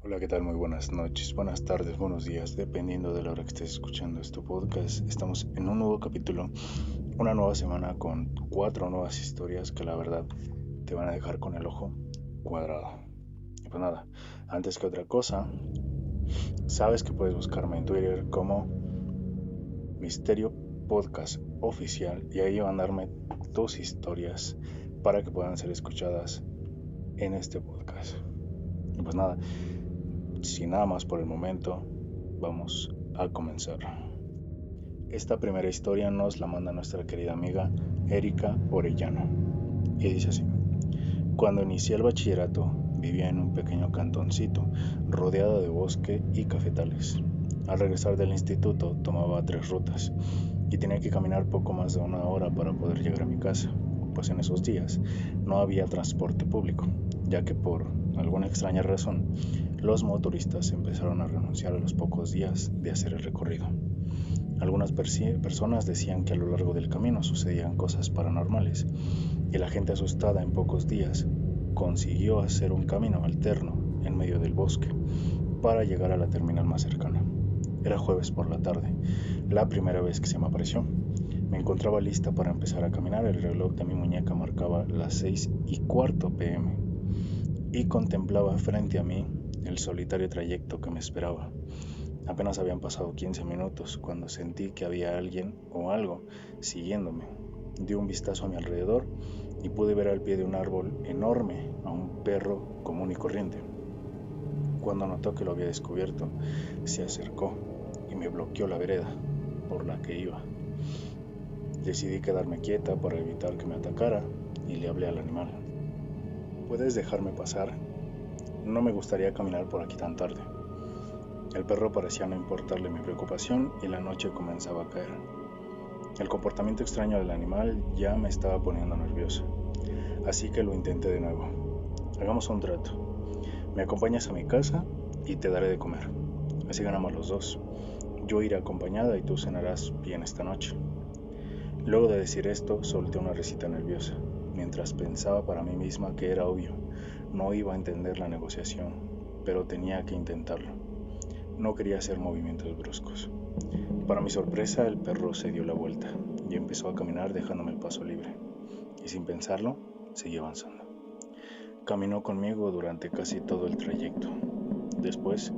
Hola, ¿qué tal? Muy buenas noches, buenas tardes, buenos días, dependiendo de la hora que estés escuchando este podcast. Estamos en un nuevo capítulo, una nueva semana con 4 nuevas historias que la verdad te van a dejar con el ojo cuadrado. Y pues nada, antes que otra cosa, sabes que puedes buscarme en Twitter como Misterio Podcast Oficial y ahí mandarme tus historias para que puedan ser escuchadas en este podcast. Y pues nada, sin nada más por el momento, vamos a comenzar. Esta primera historia nos la manda nuestra querida amiga Erika Orellano y dice así: cuando inicié el bachillerato vivía en un pequeño cantoncito rodeado de bosque y cafetales. Al regresar del instituto tomaba 3 rutas y tenía que caminar poco más de 1 hora para poder llegar a mi casa, pues en esos días no había transporte público, ya que por alguna extraña razón los motoristas empezaron a renunciar a los pocos días de hacer el recorrido. Algunas personas decían que a lo largo del camino sucedían cosas paranormales y la gente asustada en pocos días consiguió hacer un camino alterno en medio del bosque para llegar a la terminal más cercana. Era jueves por la tarde, la primera vez que se me apareció. Me encontraba lista para empezar a caminar, el reloj de mi muñeca marcaba las 6:15 p.m. y contemplaba frente a mí el solitario trayecto que me esperaba. Apenas habían pasado 15 minutos cuando sentí que había alguien o algo siguiéndome. Di un vistazo a mi alrededor y pude ver al pie de un árbol enorme a un perro común y corriente. Cuando notó que lo había descubierto, se acercó y me bloqueó la vereda por la que iba. Decidí quedarme quieta para evitar que me atacara y le hablé al animal. ¿Puedes dejarme pasar? No me gustaría caminar por aquí tan tarde. El perro parecía no importarle mi preocupación y la noche comenzaba a caer. El comportamiento extraño del animal ya me estaba poniendo nervioso, así que lo intenté de nuevo. Hagamos un trato. Me acompañas a mi casa y te daré de comer. Así ganamos los dos. Yo iré acompañada y tú cenarás bien esta noche. Luego de decir esto, solté una risita nerviosa, mientras pensaba para mí misma que era obvio. No iba a entender la negociación, pero tenía que intentarlo. No quería hacer movimientos bruscos. Para mi sorpresa, el perro se dio la vuelta y empezó a caminar dejándome el paso libre. Y sin pensarlo, seguí avanzando. Caminó conmigo durante casi todo el trayecto. Después,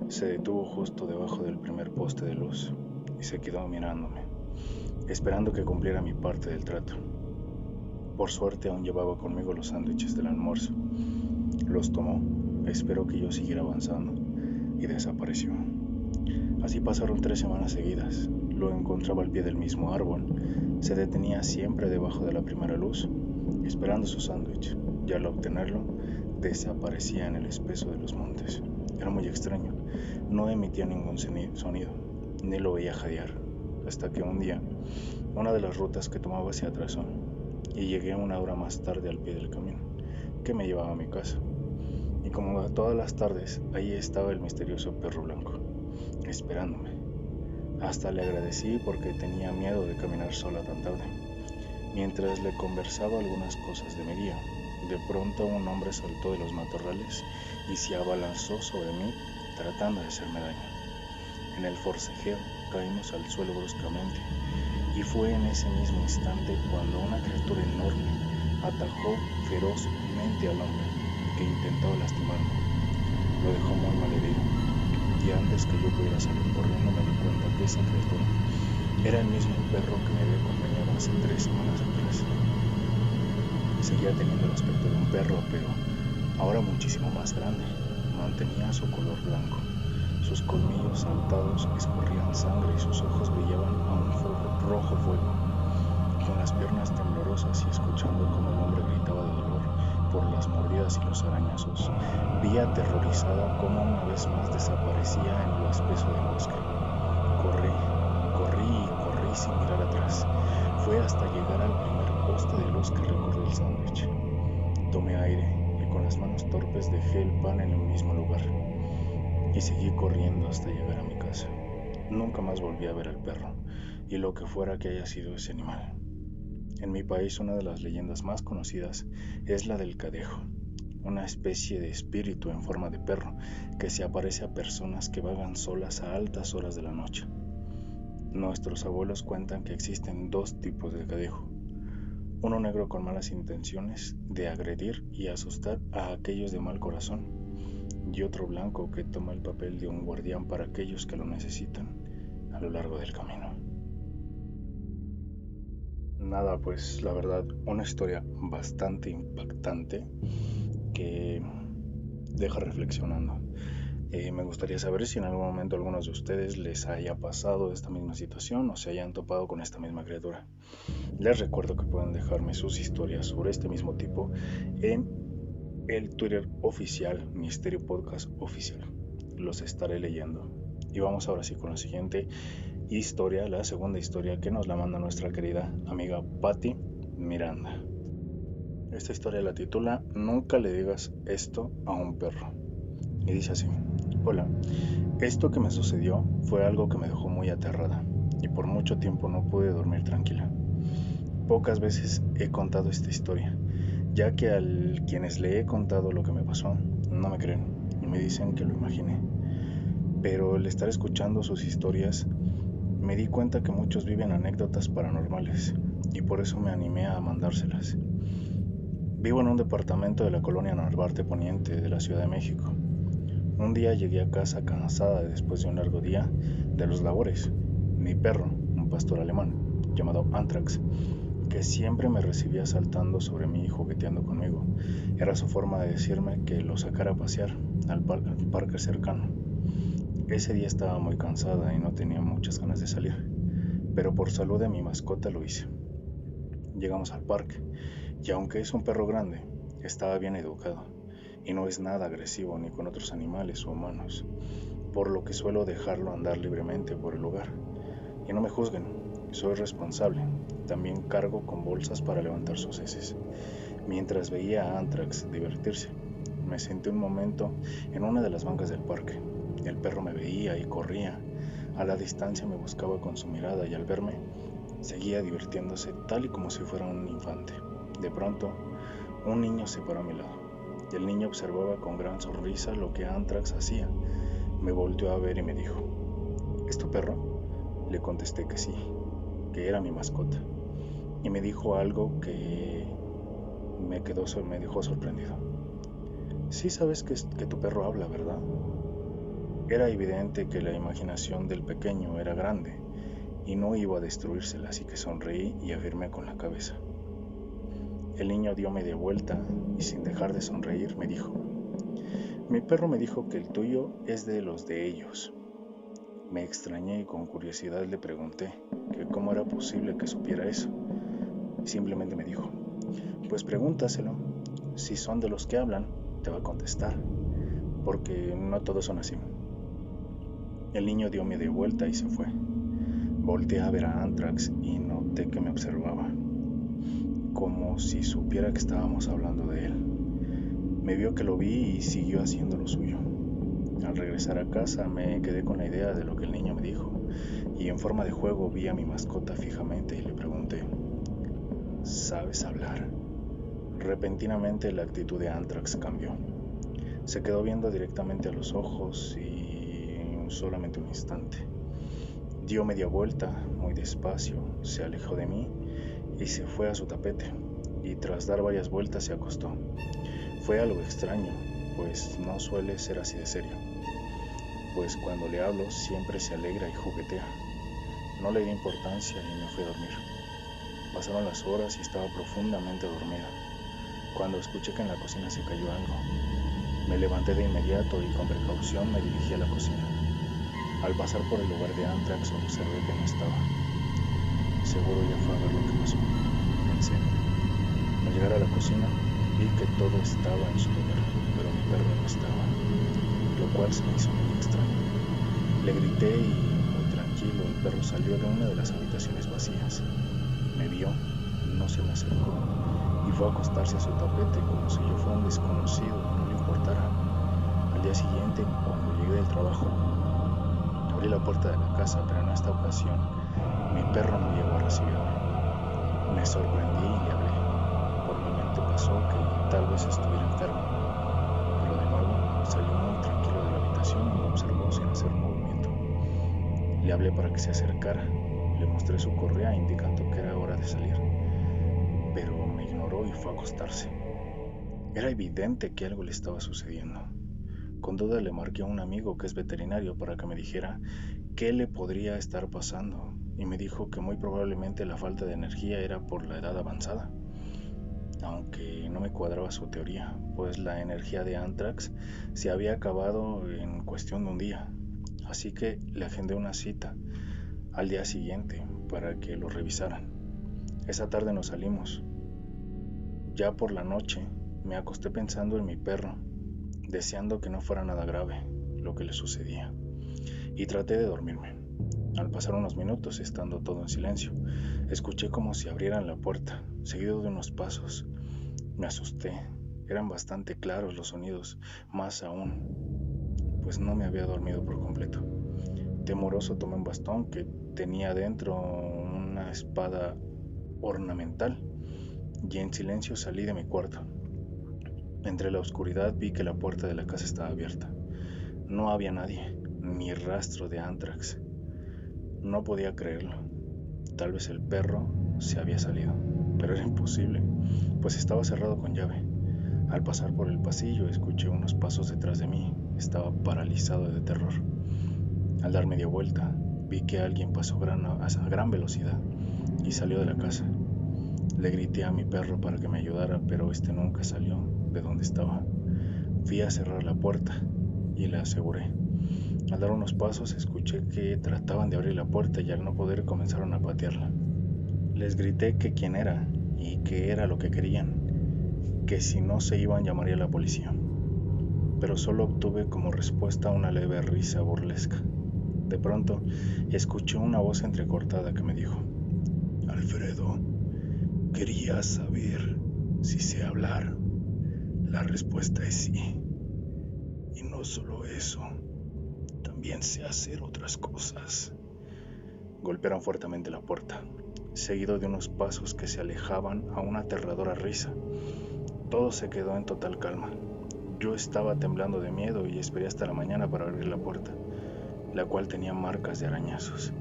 se detuvo justo debajo del primer poste de luz y se quedó mirándome, esperando que cumpliera mi parte del trato. Por suerte, aún llevaba conmigo los sándwiches del almuerzo. Los tomó, esperó que yo siguiera avanzando y desapareció. Así pasaron 3 semanas seguidas. Lo encontraba al pie del mismo árbol. Se detenía siempre debajo de la primera luz, esperando su sándwich, y al obtenerlo, desaparecía en el espeso de los montes. Era muy extraño. No emitía ningún sonido, ni lo veía jadear, hasta que un día, una de las rutas que tomaba se atrasó, y llegué 1 hora más tarde al pie del camino, que me llevaba a mi casa. Y como todas las tardes, ahí estaba el misterioso perro blanco, esperándome. Hasta le agradecí porque tenía miedo de caminar sola tan tarde. Mientras le conversaba algunas cosas de mi día, de pronto un hombre saltó de los matorrales y se abalanzó sobre mí tratando de hacerme daño. En el forcejeo caímos al suelo bruscamente y fue en ese mismo instante cuando una criatura enorme atacó ferozmente al hombre que intentó lastimarme. Lo dejó muy mal herido y antes que yo pudiera salir corriendo me di cuenta que esa criatura era el mismo perro que me había acompañado hace 3 semanas atrás. Seguía teniendo el aspecto de un perro, pero ahora muchísimo más grande. Mantenía su color blanco. Sus colmillos saltados escurrían sangre y sus ojos brillaban a un rojo fuego. Con las piernas temblorosas y escuchando cómo el hombre gritaba de dolor por las mordidas y los arañazos, vi aterrorizada cómo una vez más desaparecía en lo espeso del bosque. Corrí sin mirar atrás. Fue hasta llegar al primer poste de luz que recorrió el sándwich. Tomé aire y con las manos torpes dejé el pan en el mismo lugar y seguí corriendo hasta llegar a mi casa. Nunca más volví a ver al perro y lo que fuera que haya sido ese animal. En mi país una de las leyendas más conocidas es la del Cadejo, una especie de espíritu en forma de perro que se aparece a personas que vagan solas a altas horas de la noche. Nuestros abuelos cuentan que existen dos tipos de cadejo: uno negro con malas intenciones de agredir y asustar a aquellos de mal corazón, y otro blanco que toma el papel de un guardián para aquellos que lo necesitan a lo largo del camino. Nada, pues la verdad, una historia bastante impactante que deja reflexionando. Me gustaría saber si en algún momento a algunos de ustedes les haya pasado esta misma situación o se hayan topado con esta misma criatura. Les recuerdo que pueden dejarme sus historias sobre este mismo tipo en el Twitter oficial, Misterio Podcast Oficial. Los estaré leyendo. Y vamos ahora sí con la siguiente historia, la segunda historia que nos la manda nuestra querida amiga Patti Miranda. Esta historia la titula Nunca le digas esto a un perro. Y dice así: hola, esto que me sucedió fue algo que me dejó muy aterrada y por mucho tiempo no pude dormir tranquila. Pocas veces he contado esta historia, ya que a quienes le he contado lo que me pasó no me creen y me dicen que lo imaginé. Pero al estar escuchando sus historias me di cuenta que muchos viven anécdotas paranormales y por eso me animé a mandárselas. Vivo en un departamento de la colonia Narvarte Poniente de la Ciudad de México. Un día llegué a casa cansada después de un largo día de los labores. Mi perro, un pastor alemán llamado Anthrax, que siempre me recibía saltando sobre mí y jugueteando conmigo, era su forma de decirme que lo sacara a pasear al parque cercano. Ese día estaba muy cansada y no tenía muchas ganas de salir, pero por salud de mi mascota lo hice. Llegamos al parque y aunque es un perro grande, estaba bien educado y no es nada agresivo ni con otros animales o humanos, por lo que suelo dejarlo andar libremente por el lugar. Y no me juzguen, soy responsable, también cargo con bolsas para levantar sus heces. Mientras veía a Anthrax divertirse, me senté un momento en una de las bancas del parque. El perro me veía y corría. A la distancia me buscaba con su mirada y al verme, seguía divirtiéndose tal y como si fuera un infante. De pronto, un niño se paró a mi lado. El niño observaba con gran sonrisa lo que Anthrax hacía. Me volteó a ver y me dijo: ¿Es tu perro? Le contesté que sí, que era mi mascota. Y me dijo algo que me dejó sorprendido. Sí sabes que tu perro habla, ¿verdad? Era evidente que la imaginación del pequeño era grande y no iba a destruírsela, así que sonreí y afirmé con la cabeza. El niño dio media vuelta y sin dejar de sonreír me dijo: mi perro me dijo que el tuyo es de los de ellos. Me extrañé y con curiosidad le pregunté que cómo era posible que supiera eso. Simplemente me dijo: pues pregúntaselo, si son de los que hablan, te va a contestar, porque no todos son así. El niño dio media vuelta y se fue. Volteé a ver a Anthrax y noté que me observaba, como si supiera que estábamos hablando de él. Me vio que lo vi y siguió haciendo lo suyo. Al regresar a casa me quedé con la idea de lo que el niño me dijo y en forma de juego vi a mi mascota fijamente y le pregunté: ¿sabes hablar? Repentinamente la actitud de Anthrax cambió. Se quedó viendo directamente a los ojos y solamente un instante. Dio media vuelta, muy despacio, se alejó de mí y se fue a su tapete, y tras dar varias vueltas se acostó. Fue algo extraño, pues no suele ser así de serio, pues cuando le hablo siempre se alegra y juguetea. No le di importancia y me fui a dormir. Pasaron las horas y estaba profundamente dormida, cuando escuché que en la cocina se cayó algo. Me levanté de inmediato y con precaución me dirigí a la cocina. Al pasar por el lugar de Anthrax observé que no estaba. Seguro ya fue a ver lo que pasó, pensé. Al llegar a la cocina vi que todo estaba en su lugar, pero mi perro no estaba, lo cual se me hizo muy extraño. Le grité y, muy tranquilo, el perro salió de una de las habitaciones vacías. Me vio, no se me acercó y fue a acostarse a su tapete como si yo fuera un desconocido y no le importara. Al día siguiente, cuando llegué del trabajo, abrí la puerta de la casa, pero en esta ocasión mi perro no llegó a recibirme. Me sorprendí y le hablé. Por mi mente pasó que tal vez estuviera enfermo, salió muy tranquilo de la habitación y me observó sin hacer un movimiento. Le hablé para que se acercara, le mostré su correa indicando que era hora de salir, pero me ignoró y fue a acostarse. Era evidente que algo le estaba sucediendo. Con duda le marqué a un amigo que es veterinario para que me dijera qué le podría estar pasando, y me dijo que muy probablemente la falta de energía era por la edad avanzada, aunque no me cuadraba su teoría, pues la energía de Anthrax se había acabado en cuestión de un día, así que le agendé una cita al día siguiente para que lo revisaran. Esa tarde nos salimos. Ya por la noche me acosté pensando en mi perro, deseando que no fuera nada grave lo que le sucedía, y traté de dormirme. Al pasar unos minutos, estando todo en silencio, escuché como si abrieran la puerta, seguido de unos pasos. Me asusté, eran bastante claros los sonidos, más aún, pues no me había dormido por completo. Temoroso tomé un bastón que tenía dentro una espada ornamental, y en silencio salí de mi cuarto. Entre la oscuridad vi que la puerta de la casa estaba abierta. No había nadie, ni rastro de Anthrax. No podía creerlo. Tal vez el perro se había salido, pero era imposible, pues estaba cerrado con llave. Al pasar por el pasillo escuché unos pasos detrás de mí. Estaba paralizado de terror. Al dar media vuelta, vi que alguien pasó a gran velocidad y salió de la casa. Le grité a mi perro para que me ayudara, pero este nunca salió de donde estaba. Fui a cerrar la puerta y la aseguré. Al dar unos pasos escuché que trataban de abrir la puerta y al no poder comenzaron a patearla. Les grité que quién era y qué era lo que querían, que si no se iban llamaría a la policía. Pero solo obtuve como respuesta una leve risa burlesca. De pronto escuché una voz entrecortada que me dijo: Alfredo, quería saber si sé hablar. La respuesta es sí. Y no solo eso, también sé hacer otras cosas. Golpearon fuertemente la puerta, seguido de unos pasos que se alejaban a una aterradora risa. Todo se quedó en total calma. Yo estaba temblando de miedo y esperé hasta la mañana para abrir la puerta, la cual tenía marcas de arañazos.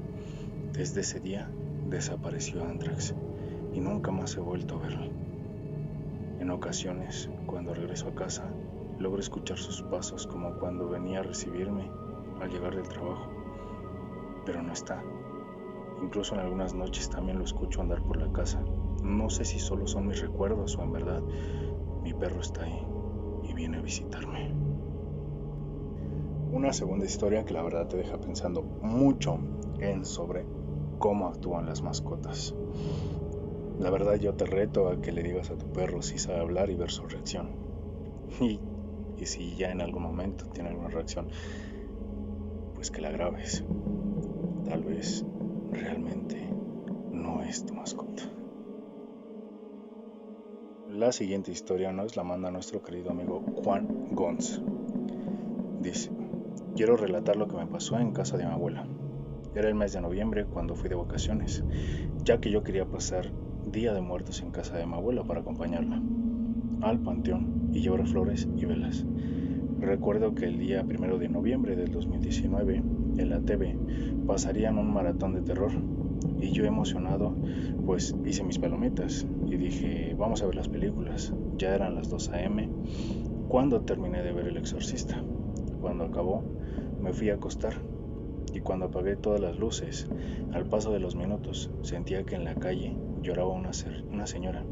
Desde ese día desapareció Anthrax y nunca más he vuelto a verlo. En ocasiones, cuando regreso a casa, logro escuchar sus pasos como cuando venía a recibirme al llegar del trabajo, pero no está. Incluso en algunas noches también lo escucho andar por la casa. No sé si solo son mis recuerdos o en verdad mi perro está ahí y viene a visitarme. Una segunda historia que la verdad te deja pensando mucho sobre cómo actúan las mascotas. La verdad yo te reto a que le digas a tu perro si sabe hablar y ver su reacción. Y si ya en algún momento tiene alguna reacción, pues que la grabes. Tal vez realmente no es tu mascota. La siguiente historia nos la manda nuestro querido amigo Juan Gons. Dice: quiero relatar lo que me pasó en casa de mi abuela. Era el mes de noviembre cuando fui de vacaciones, ya que yo quería pasar Día de Muertos en casa de mi abuela para acompañarla al panteón y llevar flores y velas. Recuerdo que el día 1 de noviembre del 2019 en la TV pasarían un maratón de terror y yo emocionado pues hice mis palomitas y dije vamos a ver las películas. Ya eran las 2 a.m. cuando terminé de ver El Exorcista. Cuando acabó me fui a acostar y cuando apagué todas las luces, al paso de los minutos sentía que en la calle lloraba una señora,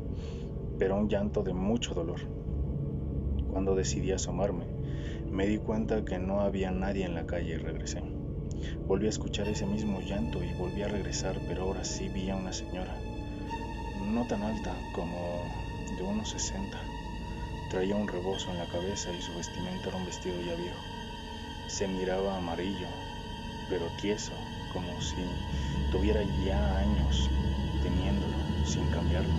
pero un llanto de mucho dolor. Cuando decidí asomarme, me di cuenta que no había nadie en la calle y regresé. Volví a escuchar ese mismo llanto y volví a regresar, pero ahora sí vi a una señora, no tan alta, como de unos 60. Traía un rebozo en la cabeza y su vestimenta era un vestido ya viejo. Se miraba amarillo, pero tieso, como si tuviera ya años teniéndolo sin cambiarlo.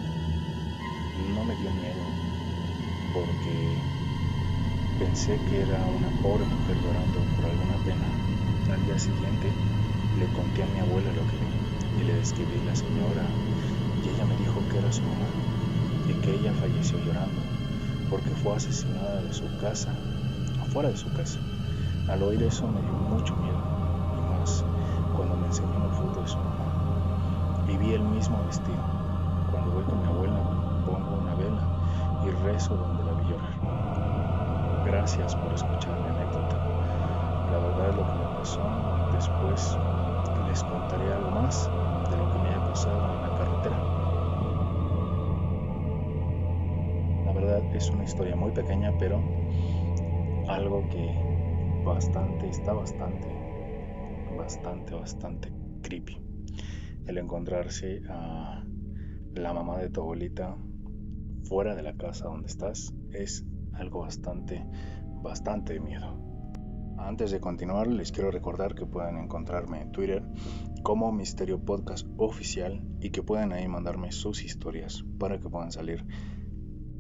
No me dio miedo porque pensé que era una pobre mujer llorando por alguna pena. Al día siguiente le conté a mi abuela lo que vi y le describí la señora y ella me dijo que era su mamá y que ella falleció llorando porque fue asesinada de su casa fuera de su casa. Al oír eso me dio mucho miedo, y más cuando me enseñó una foto de su mamá. Y vi el mismo vestido. Cuando voy con mi abuela, pongo una vela y rezo donde la vi llorar. Gracias por escuchar mi anécdota. La verdad es lo que me pasó. Después les contaré algo más de lo que me haya pasado en la carretera. La verdad es una historia muy pequeña, pero algo que está bastante creepy. El encontrarse a la mamá de tu abuelita fuera de la casa donde estás es algo bastante de miedo. Antes de continuar, les quiero recordar que pueden encontrarme en Twitter como Misterio Podcast Oficial y que pueden ahí mandarme sus historias para que puedan salir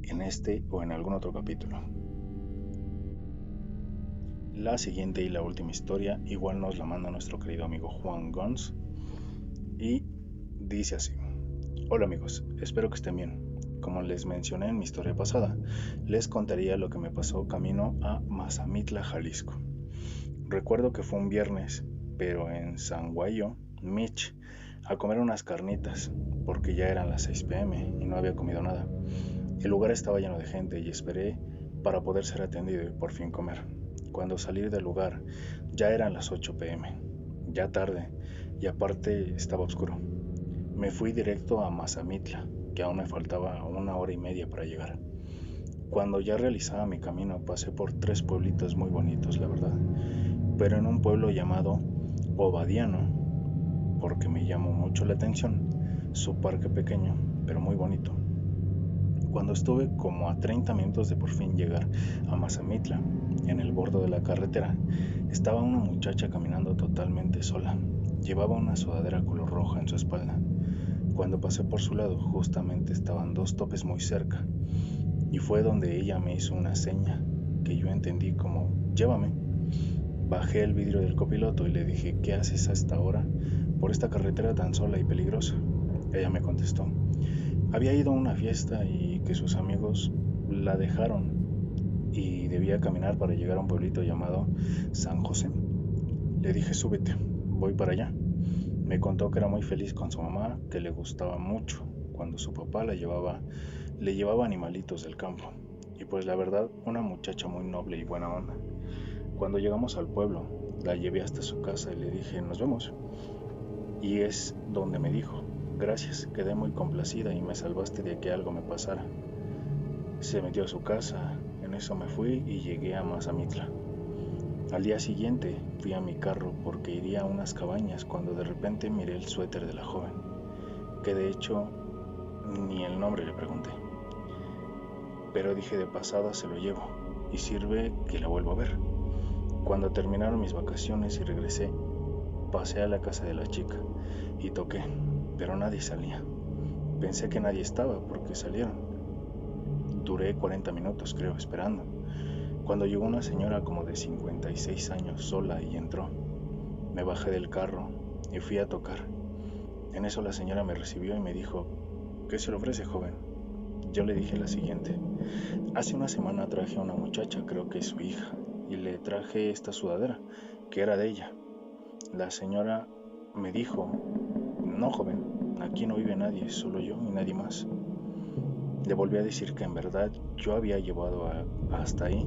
en este o en algún otro capítulo. La siguiente y la última historia igual nos la manda nuestro querido amigo Juan Gons y dice así: Hola amigos, espero que estén bien. Como les mencioné en mi historia pasada, les contaría lo que me pasó camino a Mazamitla, Jalisco. Recuerdo que fue un viernes, pero en San Guayo, Mich, a comer unas carnitas, porque ya eran las 6 p.m. y no había comido nada. El lugar estaba lleno de gente y esperé para poder ser atendido y por fin comer. Cuando salí del lugar, ya eran las 8 p.m., ya tarde, y aparte estaba oscuro. Me fui directo a Mazamitla, que aún me faltaba 1 hora y media para llegar. Cuando ya realizaba mi camino, pasé por 3 pueblitos muy bonitos, la verdad, pero en un pueblo llamado Obadiano, porque me llamó mucho la atención su parque pequeño, pero muy bonito. Cuando estuve como a 30 minutos de por fin llegar a Mazamitla, en el borde de la carretera, estaba una muchacha caminando totalmente sola. Llevaba una sudadera color roja en su espalda. Cuando pasé por su lado, justamente estaban 2 topes muy cerca, y fue donde ella me hizo una seña que yo entendí como llévame. Bajé el vidrio del copiloto y le dije: ¿qué haces a esta hora por esta carretera tan sola y peligrosa? Ella me contestó: había ido a una fiesta y que sus amigos la dejaron y debía caminar para llegar a un pueblito llamado San José. Le dije: súbete, voy para allá. Me contó que era muy feliz con su mamá, que le gustaba mucho cuando su papá le llevaba animalitos del campo. Y pues la verdad, una muchacha muy noble y buena onda. Cuando llegamos al pueblo, la llevé hasta su casa y le dije: nos vemos. Y es donde me dijo: gracias, quedé muy complacida y me salvaste de que algo me pasara. Se metió a su casa, en eso me fui y llegué a Mazamitla. Al día siguiente fui a mi carro porque iría a unas cabañas cuando de repente miré el suéter de la joven, que de hecho ni el nombre le pregunté. Pero dije: de pasada se lo llevo y sirve que la vuelvo a ver. Cuando terminaron mis vacaciones y regresé, pasé a la casa de la chica y toqué, pero nadie salía. Pensé que nadie estaba porque salieron. Duré 40 minutos, creo, esperando, cuando llegó una señora como de 56 años sola y entró. Me bajé del carro y fui a tocar. En eso la señora me recibió y me dijo: ¿qué se le ofrece, joven? Yo le dije la siguiente: hace una semana traje a una muchacha, creo que es su hija, y le traje esta sudadera, que era de ella. La señora me dijo: no, joven, aquí no vive nadie, solo yo y nadie más. Le volví a decir que en verdad yo había llevado hasta ahí,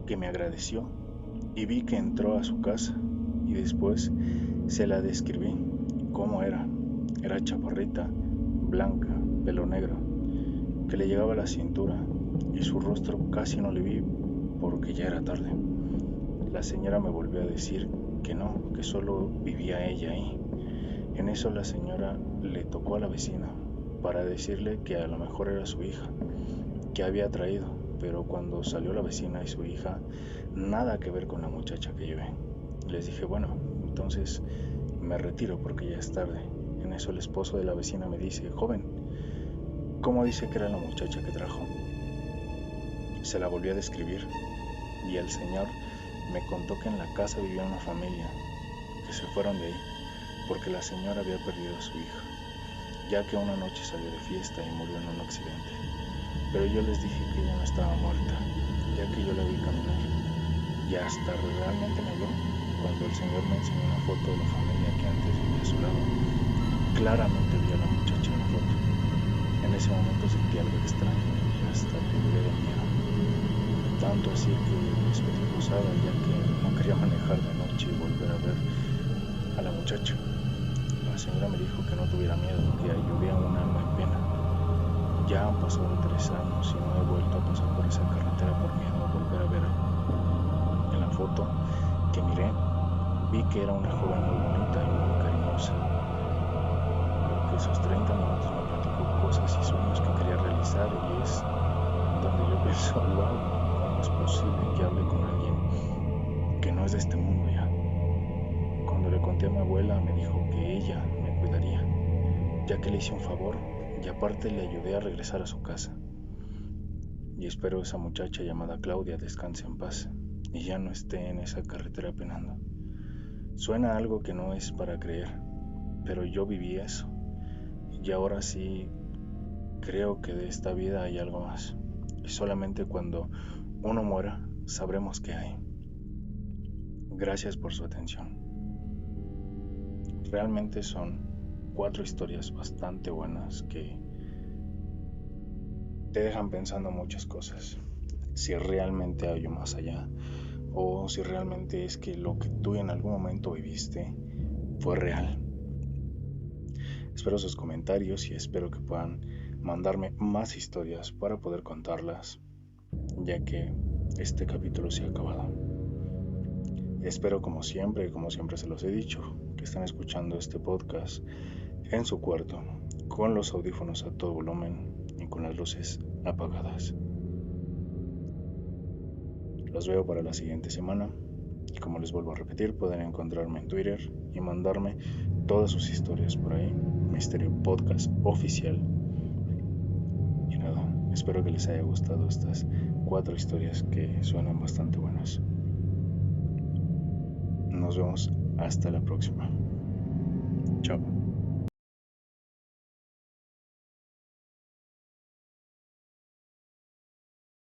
que me agradeció, y vi que entró a su casa, y después se la describí cómo era. Era chaparrita, blanca, pelo negro, que le llegaba a la cintura, y su rostro casi no le vi porque ya era tarde. La señora me volvió a decir que no, que solo vivía ella ahí. En eso la señora le tocó a la vecina para decirle que a lo mejor era su hija, que había traído, pero cuando salió la vecina y su hija, nada que ver con la muchacha que llevé. Les dije: bueno, entonces me retiro porque ya es tarde. En eso el esposo de la vecina me dice: joven, ¿cómo dice que era la muchacha que trajo? Se la volví a describir y el señor me contó que en la casa vivía una familia, que se fueron de ahí porque la señora había perdido a su hija, ya que una noche salió de fiesta y murió en un accidente. Pero yo les dije que ella no estaba muerta ya que yo la vi caminar y hasta realmente me habló cuando el señor me enseñó una foto de la familia que antes vivía a su lado. Claramente vi a la muchacha en la foto. En ese momento sentí algo extraño y hasta temblé de miedo, tanto así que despedí posada, ya que no quería manejar de noche y volver a ver a la muchacha. La señora me dijo que no tuviera miedo, que ayudé a un alma en pena. Ya han pasado 3 años y no he vuelto a pasar por esa carretera por miedo a volver a ver. En la foto que miré, vi que era una joven muy bonita y muy cariñosa, pero que esos 30 minutos me platicó cosas y sueños que quería realizar, y es donde yo pienso, wow, ¿cómo es posible que hable con alguien que no es de este mundo ya? Cuando le conté a mi abuela, me dijo que ella me cuidaría, ya que le hice un favor y aparte le ayudé a regresar a su casa. Y espero esa muchacha llamada Claudia descanse en paz y ya no esté en esa carretera penando. Suena algo que no es para creer, pero yo viví eso y ahora sí creo que de esta vida hay algo más, y solamente cuando uno muera sabremos qué hay. Gracias por su atención. Realmente son 4 historias bastante buenas que te dejan pensando muchas cosas. Si realmente hay un más allá, o si realmente es que lo que tú en algún momento viviste fue real. Espero sus comentarios y espero que puedan mandarme más historias para poder contarlas, ya que este capítulo se ha acabado. Espero como siempre se los he dicho, que estén escuchando este podcast en su cuarto, con los audífonos a todo volumen y con las luces apagadas. Los veo para la siguiente semana y como les vuelvo a repetir, pueden encontrarme en Twitter y mandarme todas sus historias por ahí, Misterio Podcast Oficial. Y nada, espero que les haya gustado estas 4 historias que suenan bastante buenas. Nos vemos hasta la próxima. Chao.